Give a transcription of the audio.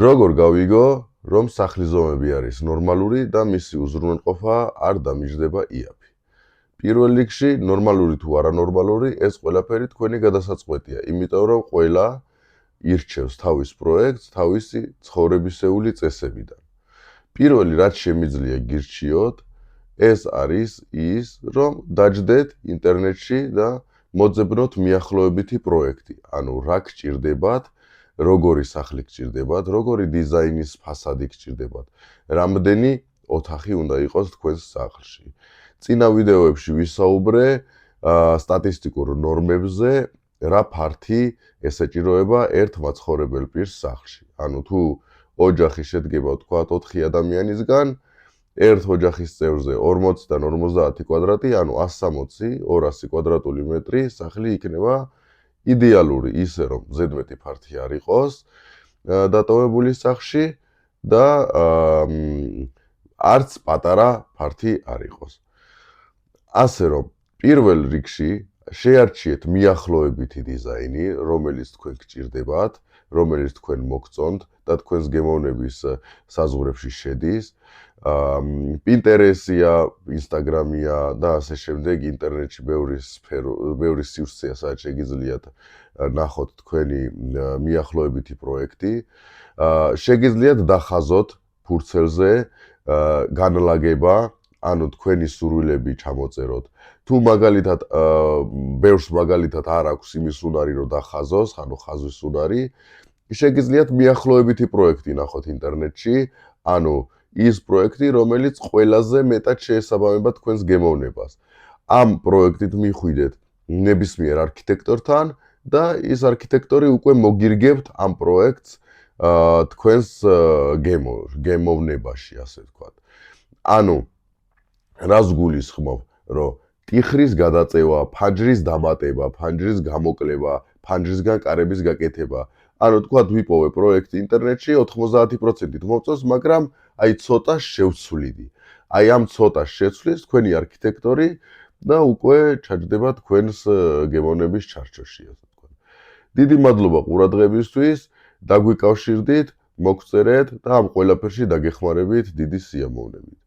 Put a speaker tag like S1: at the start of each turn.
S1: როგორ გავიგო, რომ სახლის ზომები არის ნორმალური და მისი უზრუნველყოფა არ დამიჯდება იაფი. პირველ რიგში, ნორმალური თუ არანორმალური, ეს ყველაფერი თქვენი გადასაწყვეტია, იმიტომ რომ ყველა ირჩევს თავის პროექტს თავისი ცხოვრებისეული წესებიდან. პირველი, რაც შემიძლია გირჩიოთ, ეს არის ის, რომ დაჯდეთ ინტერნეტში და მოძებნოთ მიახლოებითი პროექტი. ანუ რა გჭირდებათ, როგორი სახლი გჭირდებათ, როგორი დიზაინის ფასადი გჭირდებათ, რამდენი ოთახი უნდა იყოს თქვენს სახლში. წინა ვიდეოებში ვისაუბრე სტატისტიკურ ნორმებზე, რა ფართი ესაჭიროება ერთ მაცხოვრებელ პირს სახლში. ანუ თუ ოჯახი შედგება თქვათ 4 ადამიანისგან, ერთ ოჯახის წევრზე 40 და 50 კვადრატი, ანუ 160, 200 კვადრატული მეტრი სახლი იქნება იდეალური, ისე რომ ზედმეტი ფართი არ იყოს დატოვებული სახლში და არც პატარა ფართი არ იყოს. ასე რომ, პირველ რიგში შეარჩიეთ მიახლოებითი დიზაინი, რომელიც თქვენ გჭირდებათ, რომელიც თქვენ მოგწონთ და თქვენს გემოვნების საზღვრებში შედის. Pinterest-ია, Instagram-ია და ასე შემდეგ, ინტერნეტში ბევრი სივრცეა, სადაც შეგიძლიათ ნახოთ თქვენი მიახლოებითი პროექტი. შეგიძლიათ დახაზოთ ფურცელზე განლაგება, ანუ თქვენი სურვილები ჩამოწეროთ. თუ მაგალითად ბევრს მაგალითად არ აქვს იმის უნარი, რომ დახაზოს, ანუ ხაზვის უნარი, შეგიძლიათ მიახლოებითი პროექტი ნახოთ ინტერნეტში, ანუ ის პროექტი, რომელიც ყველაზე მეტად შეესაბამება თქვენს გემოვნებას. ამ პროექტით მიხვიდეთ ნებისმიერ არქიტექტორთან და ის არქიტექტორი უკვე მოგირგებთ ამ პროექტს თქვენს გემოვნებაში, ასე ვთქვათ. ანუ რას გულისხმობ, რომ ტიხრის გადაწევა, ფანჯრის დამატება, ფანჯრის გამოკლება, ფანჯრისგან კარების გაკეთება. ანუ თქვათ ვიპოვე პროექტი ინტერნეტში 90%-ით მომწონს, მაგრამ აი ცოტა შევცვლიდი. აი ამ ცოტა შეცვლის თქვენი არქიტექტორი და უკვე ჩაჯდება თქვენს გემოვნების ჩარჩოში, ასე ვთქვათ. დიდი მადლობა ყურადღებისთვის, დაგვიკავშირდით, მოგწერეთ და ამ ყველაფერში დაგეხმარებით დიდი სიამოვნებით.